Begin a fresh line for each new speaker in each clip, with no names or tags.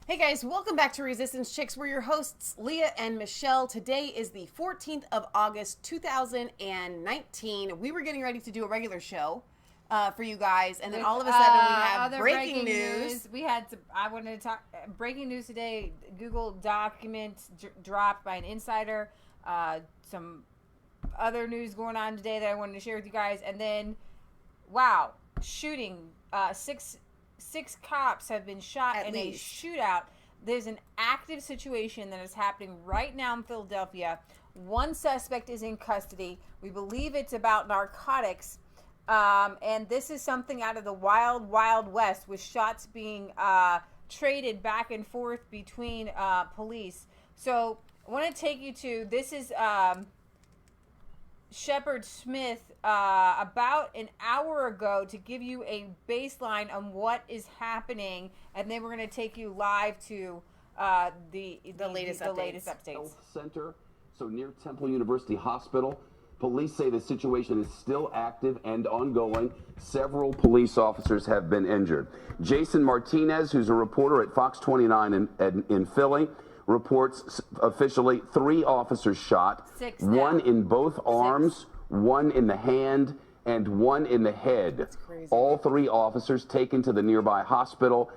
Hey guys, welcome back to Resistance Chicks. We're your hosts, Leah and Michelle. Today is the 14th of August, 2019. We were getting ready to do a regular show for you guys, and then all of a sudden we have breaking news.
We had I wanted to talk breaking news today. Google documents dropped by an insider. Some other news going on today that I wanted to share with you guys, and then wow, shooting. Six cops have been shot in a shootout. There's an active situation that is happening right now in Philadelphia. One suspect is in custody. We believe it's about narcotics. And this is something out of the wild, wild west, with shots being traded back and forth between police. So I want to take you to, this is Shepard Smith about an hour ago to give you a baseline on what is happening, and then we're going to take you live to the latest updates.
Center, so near Temple University Hospital. Police say the situation is still active and ongoing. Several police officers have been injured. Jason Martinez, who's a reporter at Fox 29 in Philly, reports officially 3 officers shot,
6
one
now.
in both arms, 1 in the hand, and 1 in the head.
That's crazy.
All 3 officers taken to the nearby hospital,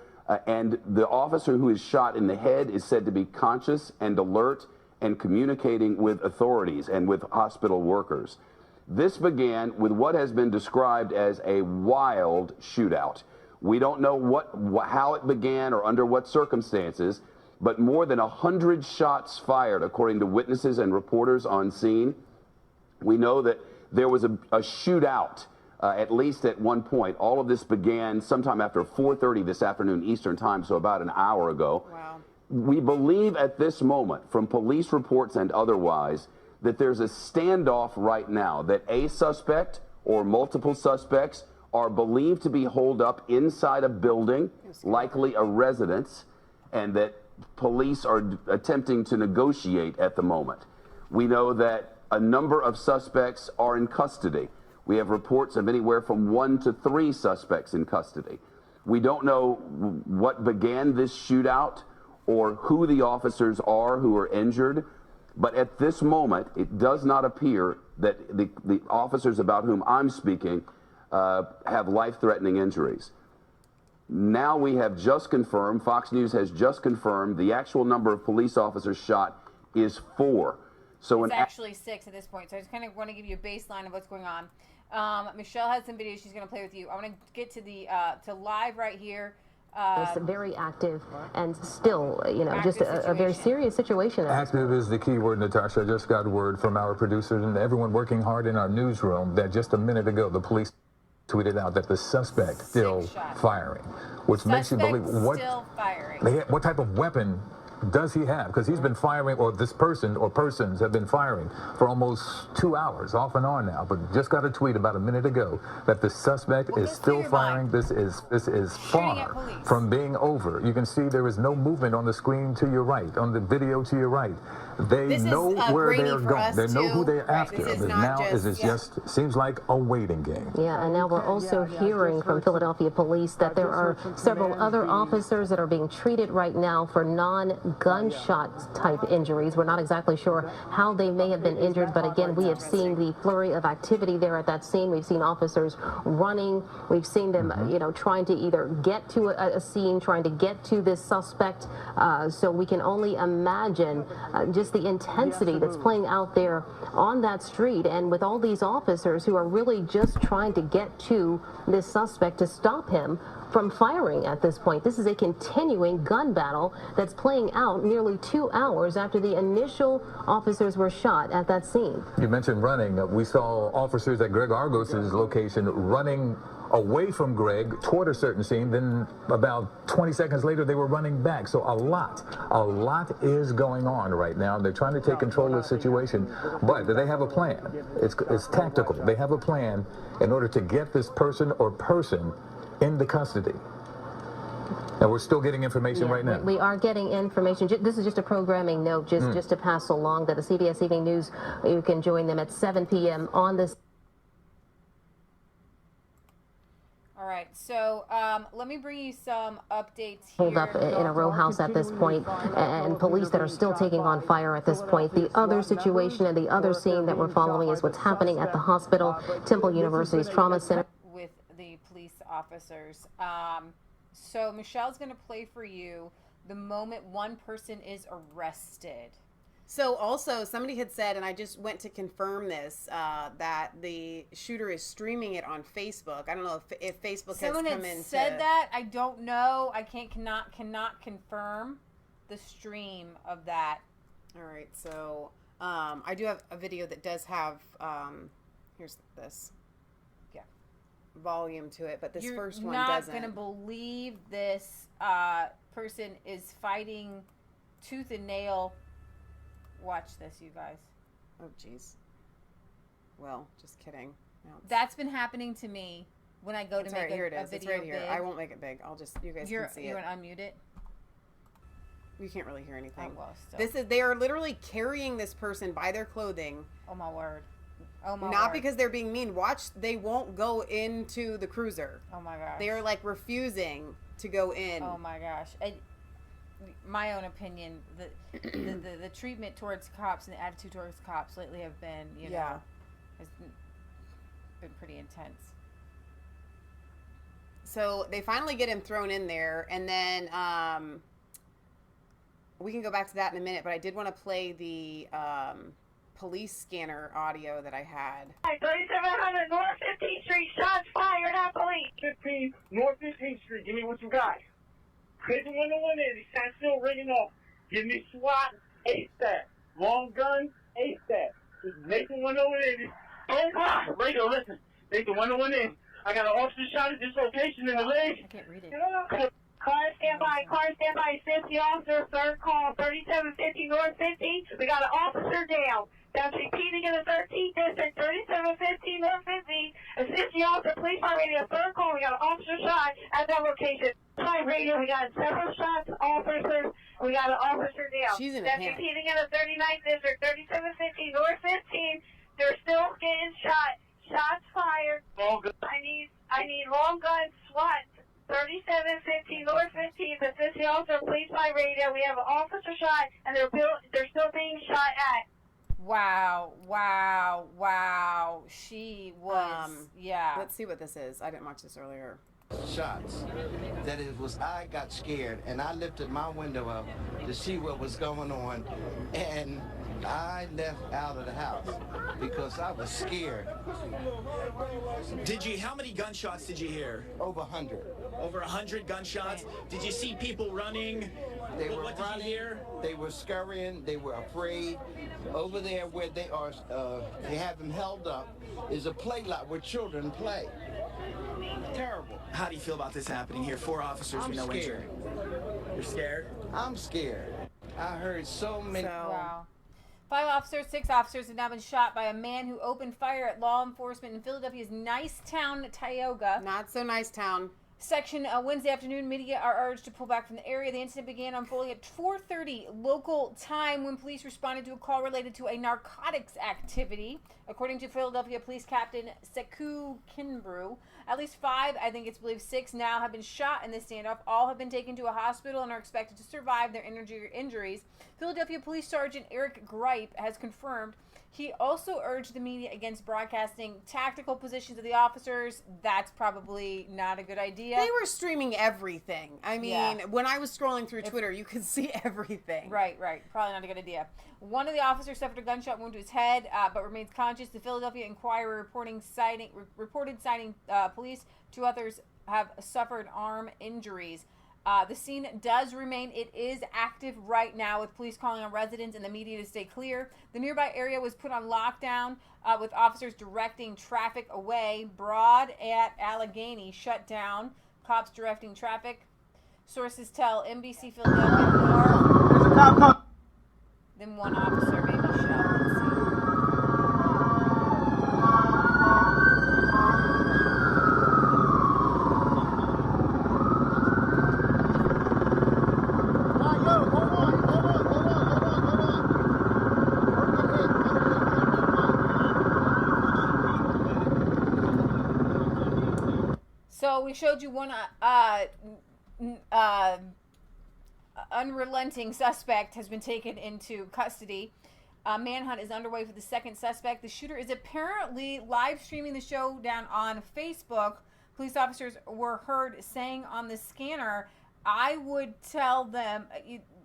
and the officer who is shot in the head is said to be conscious and alert and communicating with authorities and with hospital workers. This began with what has been described as a wild shootout. We don't know how it began or under what circumstances, but more than 100 shots fired, according to witnesses and reporters on scene. We know that there was a shootout, at least at one point. All of this began sometime after 4:30 this afternoon Eastern time, so about an hour ago.
Wow.
We believe at this moment, from police reports and otherwise, that there's a standoff right now, that a suspect or multiple suspects are believed to be holed up inside a building, likely a residence, and that police are attempting to negotiate at the moment. We know that a number of suspects are in custody. We have reports of anywhere from 1 to 3 suspects in custody. We don't know what began this shootout or who the officers are who are injured, but at this moment, it does not appear that the officers about whom I'm speaking have life-threatening injuries. Now we have just confirmed, Fox News has just confirmed, the actual number of police officers shot is 4. So
it's actually 6 at this point. So I just kind of want to give you a baseline of what's going on. Michelle has some videos she's going to play with you. I want to get to the to live right here.
It's very active and still, just a very serious situation.
Active is the key word, Natasha. I just got word from our producers and everyone working hard in our newsroom that just a minute ago the police tweeted out that the suspect still firing, which makes you believe what type of weapon does he have? Because he's been firing, or this person or persons have been firing for almost 2 hours, off and on now. But just got a tweet about a minute ago that the suspect is still firing. This is far from being over. You can see there is no movement on the screen to your right, on the video to your right. They know where they're going. They know who they're after. Now it just seems like a waiting game.
Yeah, and now we're also hearing from Philadelphia police that there are several other officers that are being treated right now for non-gunshot type injuries. We're not exactly sure how they may have been injured, but again, we have seen the flurry of activity there at that scene. We've seen officers running. We've seen them, trying to either get to a scene, trying to get to this suspect. So we can only imagine just the intensity that's playing out there on that street, and with all these officers who are really just trying to get to this suspect to stop him from firing at this point. This is a continuing gun battle that's playing out nearly 2 hours after the initial officers were shot at that scene.
You mentioned running. We saw officers at Greg Argos's location running away from Greg toward a certain scene. Then about 20 seconds later, they were running back. So a lot is going on right now. They're trying to take control of the situation, but they have a plan. It's tactical. They have a plan in order to get this person or person into custody. And we're still getting information right now.
We are getting information. This is just a programming note, just to pass along that the CBS Evening News, you can join them at 7 p.m. on this.
All right, so let me bring you some updates here.
Hold up in a row house at this point, and police that are still taking on fire at this point. The other situation and the other scene that we're following is what's happening at the hospital, Temple University's Trauma Center.
With the police officers. So Michelle's going to play for you the moment one person is arrested.
So also, somebody had said, and I just went to confirm this, that the shooter is streaming it on Facebook. I don't know if Facebook
Someone
has come
had
in.
said that. I don't know. I cannot confirm the stream of that.
All right. So I do have a video that does have. Here's this.
Yeah.
Volume to it, but this first one
doesn't.
doesn't.
You're not gonna believe this person is fighting tooth and nail. Watch this, you guys.
Oh, jeez. Well, just kidding. No,
that's been happening to me when I go to make
here it
a
is.
video
It's right here.
big.
I won't make it big. I'll just, you guys can see it.
You want to unmute it?
You can't really hear anything.
Oh, well,
they are literally carrying this person by their clothing.
Oh, my word. Oh, my
Not
word.
because they're being mean. Watch, they won't go into the cruiser.
Oh, my gosh.
They are, like, refusing to go in.
Oh, my gosh. And my own opinion, the treatment towards cops and the attitude towards cops lately have been, you know, has been pretty intense.
So they finally get him thrown in there, and then we can go back to that in a minute, but I did want to play the police scanner audio that I had.
3700 North 15th Street, shots fired at police. 15 North 15th Street, give me what you got. Hit the window in there, the sign still ringing off. Give me SWAT, ASAP. Long gun, ASAP. Just make the window in. Oh, God. Radio, listen. Make the window in. I got an officer shot at this location in the leg.
I can't read it.
Car standby, 50 officer, third call, 3750 North 50. We got an officer down. That's repeating in the 13th district, 3750 North 50. Assist the officer, police fire radio, third call. We got an officer shot at that location. Fire radio, we got several shots, officers. We got an officer down.
She's in a
That's
panic.
repeating in the 39th district, 3750 North 15. They're still getting shot. Shots fired. I need long gun SWAT. 3750 North 15th. Assist the officer, police fire radio. We have an officer shot, and they're still being shot at.
Wow. She was, yeah.
Let's see what this is. I didn't watch this earlier.
Shots. That it was, I got scared, and I lifted my window up to see what was going on, and I left out of the house because I was scared.
How many gunshots did you hear?
Over 100.
Over 100 gunshots? Did you see people running?
They were
what
running,
did you hear?
They were scurrying, they were afraid. Over there where they are, they have them held up, is a play lot where children play. Terrible.
How do you feel about this happening here? 4 officers
I'm
with no
scared.
injury. You're scared?
I'm scared. I heard so many.
Wow. 5 officers, 6 officers have now been shot by a man who opened fire at law enforcement in Philadelphia's Nicetown, Tioga.
Not so nice town.
Section Wednesday afternoon, media are urged to pull back from the area. The incident began unfolding at 4:30 local time when police responded to a call related to a narcotics activity. According to Philadelphia Police Captain Sekou Kinbrew, at least 5, I think it's believed 6 now, have been shot in this standoff. All have been taken to a hospital and are expected to survive their injuries. Philadelphia Police Sergeant Eric Gripe has confirmed. He also urged the media against broadcasting tactical positions of the officers. That's probably not a good idea.
They were streaming everything. I mean, when I was scrolling through Twitter, you could see everything.
Right. Probably not a good idea. One of the officers suffered a gunshot wound to his head, but remains conscious. The Philadelphia Inquirer reported citing police. 2 others have suffered arm injuries. The scene does remain. It is active right now with police calling on residents and the media to stay clear. The nearby area was put on lockdown with officers directing traffic away. Broad at Allegheny shut down. Cops directing traffic. Sources tell NBC Philadelphia more than 1 officer may be shot. Let's see. So So we showed you one unrelenting suspect has been taken into custody. Manhunt is underway for the second suspect. The shooter is apparently live streaming the showdown on Facebook. Police officers were heard saying on the scanner, I would tell them,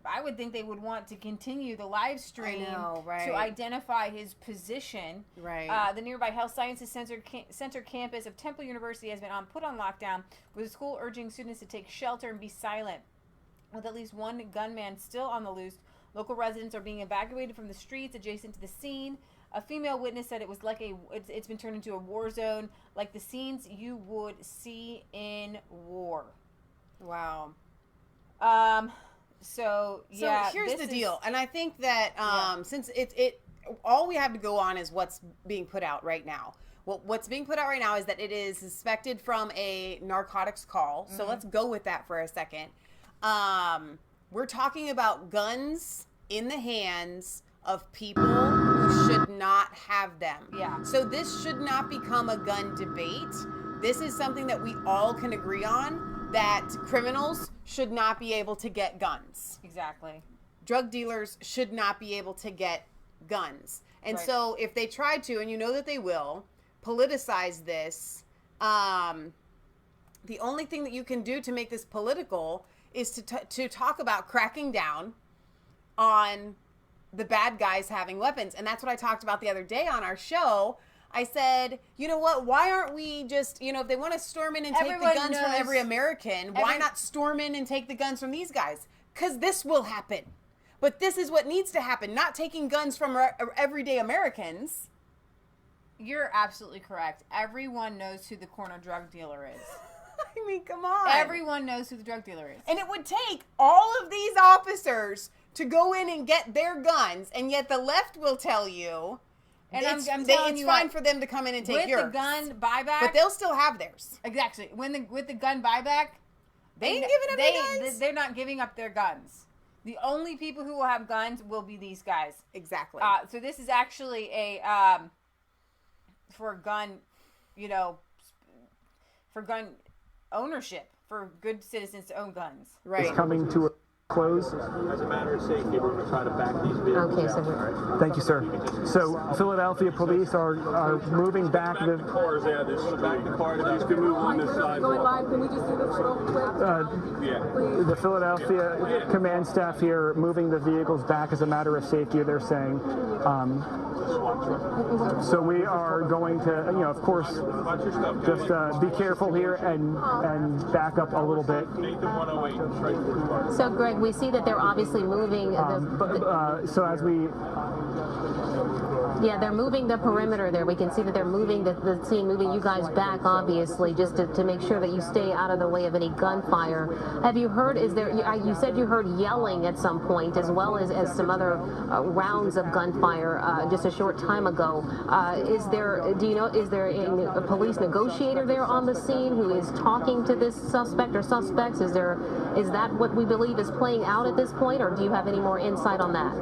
I would think they would want to continue the live stream to identify his position.
Right.
The nearby Health Sciences Center campus of Temple University has been put on lockdown, with the school urging students to take shelter and be silent. With at least one gunman still on the loose, local residents are being evacuated from the streets adjacent to the scene. A female witness said it was like it's been turned into a war zone, like the scenes you would see in war.
Wow.
So
here's the deal, and I think that since it all we have to go on is what's being put out right now. Well, what's being put out right now is that it is suspected from a narcotics call. So let's go with that for a second. We're talking about guns in the hands of people who should not have them.
Yeah.
So this should not become a gun debate. This is something that we all can agree on, that criminals should not be able to get guns.
Exactly.
Drug dealers should not be able to get guns. And
Right.
so if they try to, and you know that they will, politicize this, the only thing that you can do to make this political is to talk about cracking down on the bad guys having weapons. And that's what I talked about the other day on our show. I said, you know what, why aren't we just, if they want to storm in and take the guns from every American, why not storm in and take the guns from these guys? Because this will happen. But this is what needs to happen, not taking guns from everyday Americans.
You're absolutely correct. Everyone knows who the corner drug dealer is.
I mean, come on.
Everyone knows who the drug dealer is.
And it would take all of these officers to go in and get their guns, and yet the left will tell you,
and
it's
telling
fine for them to come in and take yours.
With the gun buyback.
But they'll still have theirs.
Exactly. With the gun buyback,
they ain't giving up their guns.
They're not giving up their guns. The only people who will have guns will be these guys.
Exactly.
So this is actually a for gun, for gun ownership, for good citizens to own guns.
Right.
It's coming to a close.
As a matter of safety, we're going to try to back these vehicles out.
Thank you, sir. So Philadelphia police are moving back the
cars. Yeah, they're going to back the cars. These can move on this side.
Going live, can we just do this real quick?
The Philadelphia command staff here moving the vehicles back as a matter of safety, they're saying. So we are going to, of course, just be careful here and back up a little bit.
So, Greg, we see that they're obviously moving.
So as we...
Yeah, they're moving the perimeter there. We can see that they're moving the scene, moving you guys back, obviously, just to make sure that you stay out of the way of any gunfire. Have you heard, you said you heard yelling at some point, as well as some other rounds of gunfire just a short time ago. Is there a police negotiator there on the scene who is talking to this suspect or suspects? Is that what we believe is playing out at this point, or do you have any more insight on that?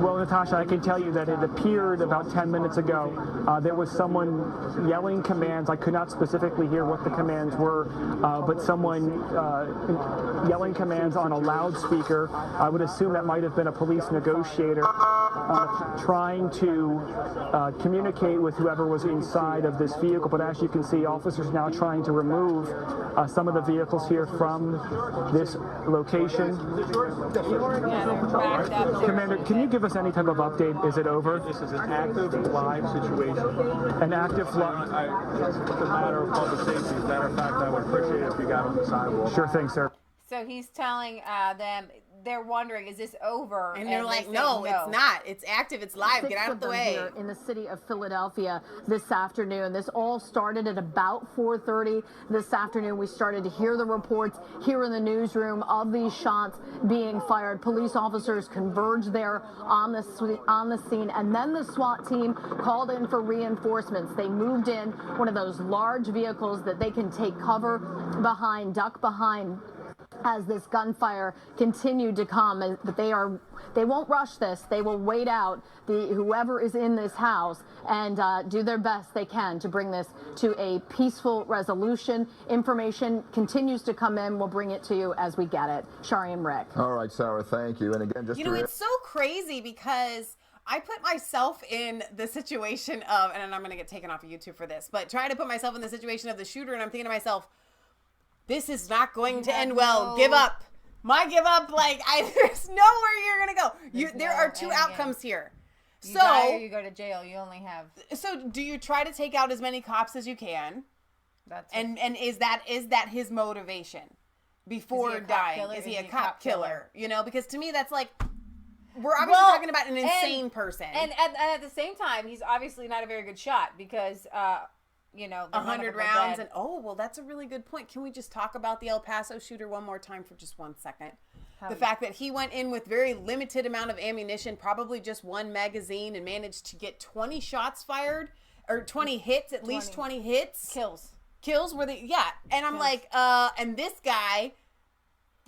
Well, Natasha, I can tell you that it appeared about 10 minutes ago. There was someone yelling commands. I could not specifically hear what the commands were, but someone yelling commands on a loudspeaker. I would assume that might have been a police negotiator trying to communicate with whoever was inside of this vehicle. But as you can see, officers now trying to remove some of the vehicles here from this location. Commander, can you give us any type of update? Is it over?
This is an active, live situation.
An active live...
It's a matter of public safety. As a matter of fact, I would appreciate it if you got on the sidewalk.
Sure thing, sir.
So he's telling them, they're wondering, is this over?
And they're like, no, it's not. It's active. It's live. Get out of the way.
Here in the city of Philadelphia this afternoon. This all started at about 4:30 this afternoon. We started to hear the reports here in the newsroom of these shots being fired. Police officers converged there on the scene, and then the SWAT team called in for reinforcements. They moved in one of those large vehicles that they can take cover behind, duck behind.
as this gunfire continued to come, but they won't rush this. They will wait out whoever is in this house and do their best they can to bring this to a peaceful resolution. Information continues to come in. We'll bring it to you as we get it. Shari and Rick.
All right, Sarah, thank you. And again, just
it's so crazy because I put myself in the situation of, and I'm going to get taken off of YouTube for this, but try to put myself in the situation of the shooter, and I'm thinking to myself, this is not going to end well. Give up. Give up. There's nowhere you're going to go. There are two outcomes here.
You die or you go to jail. You only have.
So do you try to take out as many cops as you can? And is that his motivation before dying? Is he a cop killer? Because to me that's like, we're obviously talking about an insane person.
And at the same time, he's obviously not a very good shot because
100 rounds and that's a really good point. Can we just talk about the El Paso shooter one more time for just 1 second? The fact that he went in with very limited amount of ammunition, probably just one magazine, and managed to get 20 shots fired or 20 hits, at least 20 hits. Kills were and I'm like, and this guy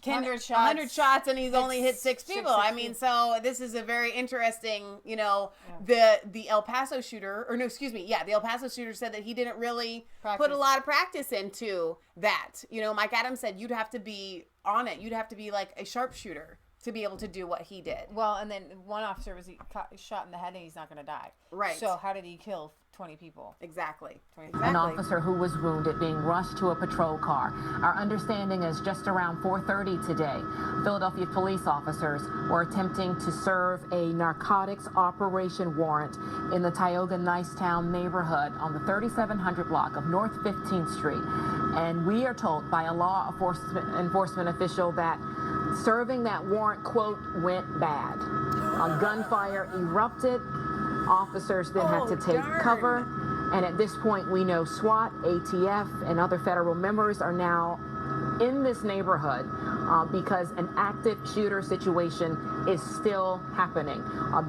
can 100 shots and he's only hit 6 people. I mean, so this is a very interesting, the El Paso shooter, the El Paso shooter said that he didn't really put a lot of practice into that. Mike Adams said you'd have to be on it. You'd have to be like a sharpshooter to be able to do what he did.
Well, and then one officer was shot in the head and he's not going to die.
Right.
So how did he kill 20 people?
Exactly.
An officer who was wounded being rushed to a patrol car. Our understanding is just around 4:30 today, Philadelphia police officers were attempting to serve a narcotics operation warrant in the Tioga Nicetown neighborhood on the 3700 block of North 15th Street. And we are told by a law enforcement official that serving that warrant, quote, went bad. A gunfire erupted. Officers then had to take cover. And at this point, we know SWAT, ATF, and other federal members are now in this neighborhood because an active shooter situation is still happening.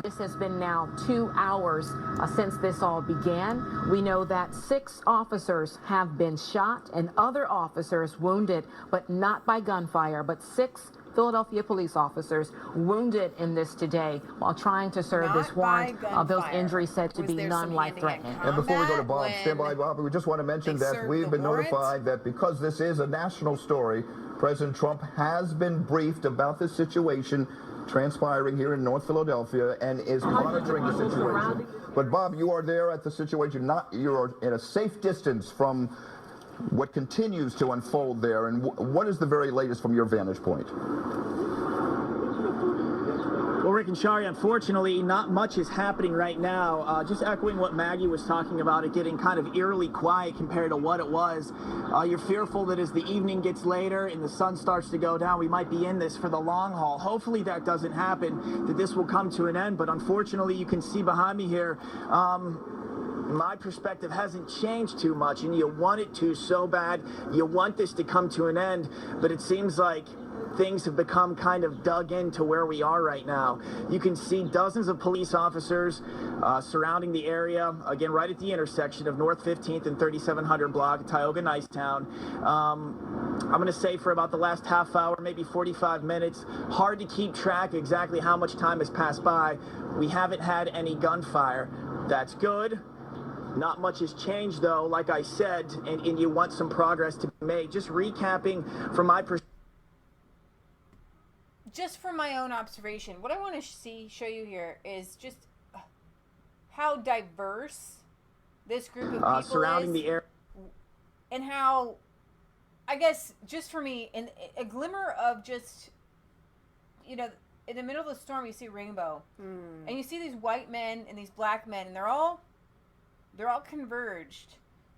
This has been now 2 hours since this all began. We know that 6 officers have been shot and other officers wounded, but not by gunfire, but 6 Philadelphia police officers wounded in this today while trying to serve this warrant. Those injuries said to be non-life-threatening.
And before we go to Bob, stand by, Bob. We just want to mention that we've been notified that because this is a national story, President Trump has been briefed about this situation transpiring here in North Philadelphia and is monitoring the situation. But Bob, you are there at the situation. You're in a safe distance from what continues to unfold there, and what is the very latest from your vantage point?
Well, Rick and Shari, unfortunately, not much is happening right now. Just echoing what Maggie was talking about, it getting kind of eerily quiet compared to what it was. You're fearful that as the evening gets later and the sun starts to go down, we might be in this for the long haul. Hopefully that doesn't happen, that this will come to an end. But unfortunately, you can see behind me here, my perspective hasn't changed too much, and you want it to so bad. You want this to come to an end, but it seems like things have become kind of dug into where we are right now. You can see dozens of police officers surrounding the area, again, right at the intersection of North 15th and 3700 block, Tioga Nicetown. I'm going to say for about the last half hour, maybe 45 minutes, hard to keep track exactly how much time has passed by. We haven't had any gunfire. That's good. Not much has changed, though, like I said, and you want some progress to be made. Just recapping from my perspective.
Just from my own observation, what I want to show you here is just how diverse this group of people
surrounding
is,
the area,
and how, I guess, just for me, in a glimmer of just, in the middle of the storm, you see a rainbow, and you see these white men and these black men, and they're all converged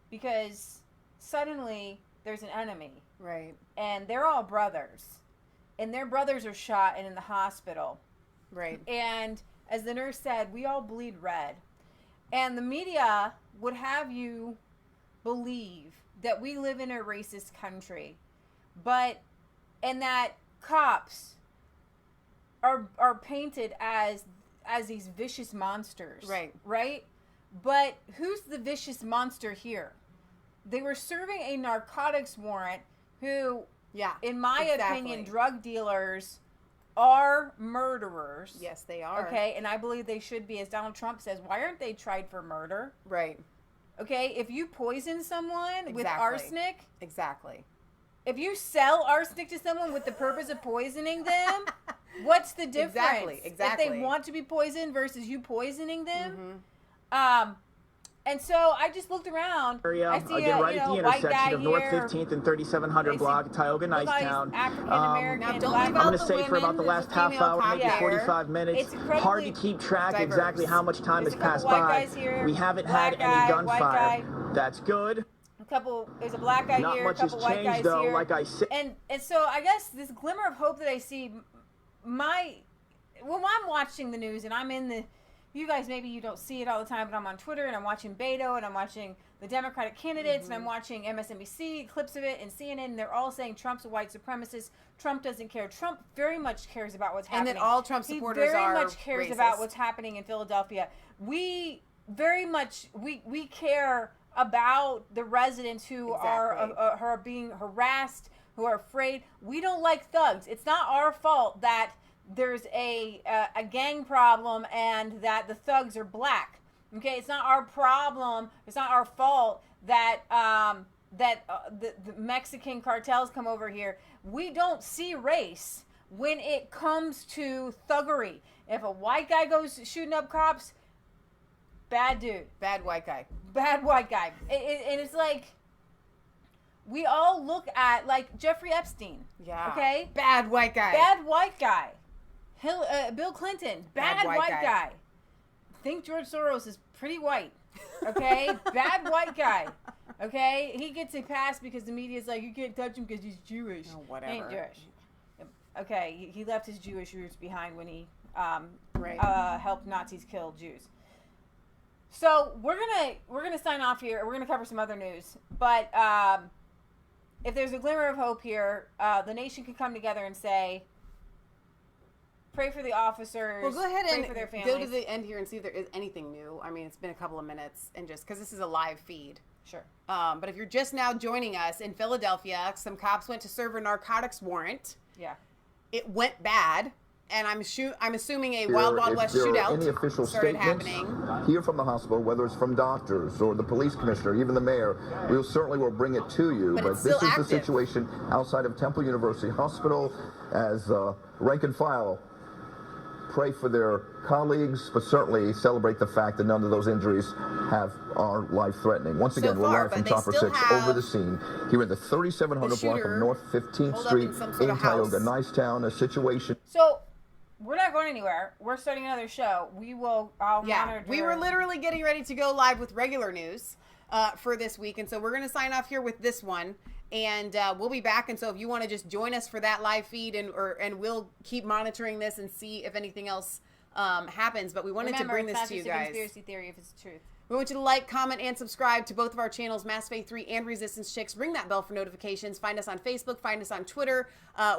because suddenly there's an enemy.
Right.
And they're all brothers. And their brothers are shot and in the hospital.
Right.
And as the nurse said, we all bleed red. And the media would have you believe that we live in a racist country. And that cops are painted as these vicious monsters.
Right.
Right? But who's the vicious monster here? They were serving a narcotics warrant who
Yeah.
In my opinion, drug dealers are murderers.
Yes, they are.
Okay, and I believe they should be. As Donald Trump says, why aren't they tried for murder?
Right.
Okay, if you poison someone with arsenic.
Exactly.
If you sell arsenic to someone with the purpose of poisoning them, what's the difference?
Exactly.
If they want to be poisoned versus you poisoning them. And so I just looked around. I see
again, right at the intersection of North
here.
15th and 3700 block, Tioga Nicetown.
African-American.
I'm going to say for about the last half hour, maybe 45 minutes, hard to keep track exactly how much time has passed by. We haven't had any gunfire. That's good.
There's a black guy
Not
here,
much
a couple
has
white
changed,
guys
though,
here.
like I said.
And so I guess this glimmer of hope that I see, when I'm watching the news and I'm in you guys, maybe you don't see it all the time, but I'm on Twitter and I'm watching Beto and I'm watching the Democratic candidates and I'm watching MSNBC clips of it and CNN, and they're all saying Trump's a white supremacist. Trump doesn't care. Trump very much cares about what's happening.
And that all Trump supporters
he very
are
much cares
racist.
about what's happening in Philadelphia. We very much, we care about the residents who are being harassed, who are afraid. We don't like thugs. It's not our fault that there's a gang problem and that the thugs are black. Okay, it's not our problem. It's not our fault that the Mexican cartels come over here. We don't see race when it comes to thuggery. If a white guy goes shooting up cops, bad dude.
Bad white guy.
Bad white guy. And it's like, we all look at, like, Jeffrey Epstein.
Yeah.
Okay?
Bad white guy.
Bad white guy. Bill Clinton. Bad white guy. Think George Soros is pretty white. Okay? Bad white guy. Okay? He gets a pass because the media's like, you can't touch him because he's Jewish.
Oh, whatever.
He ain't Jewish. Okay, he left his Jewish roots behind when he helped Nazis kill Jews. So we're gonna sign off here. We're gonna cover some other news, but if there's a glimmer of hope here, the nation can come together and say, pray for the officers.
Well, go ahead
pray
and
for their families.
go to the end here and see if there is anything new. I mean, it's been a couple of minutes, and just because this is a live feed.
Sure.
But if you're just now joining us, in Philadelphia, some cops went to serve a narcotics warrant.
Yeah.
It went bad. And I'm assuming a Wild West shootout
any official
started
statements
happening.
Here from the hospital, whether it's from doctors or the police commissioner, even the mayor, we certainly will bring it to you.
But it's
this
still
is
active.
The situation outside of Temple University Hospital. As rank and file, pray for their colleagues, but certainly celebrate the fact that none of those injuries are life-threatening. Once again, we're live from Chopper 6 over the scene here in the 3700 block of North 15th Street in Tioga Nicetown. A situation.
So we're not going anywhere. We're starting another show. I'll monitor.
We were literally getting ready to go live with regular news for this week, and so we're going to sign off here with this one, and we'll be back. And so if you want to just join us for that live feed, and we'll keep monitoring this and see if anything else happens. But we wanted to bring this to you guys.
It's not just a conspiracy theory if it's the truth.
We want you to like, comment, and subscribe to both of our channels, Mass Faith 3 and Resistance Chicks. Ring that bell for notifications. Find us on Facebook. Find us on Twitter.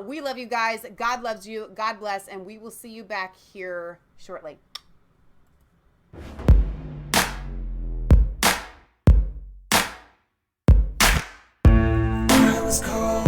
We love you guys. God loves you. God bless. And we will see you back here shortly.
I was cold.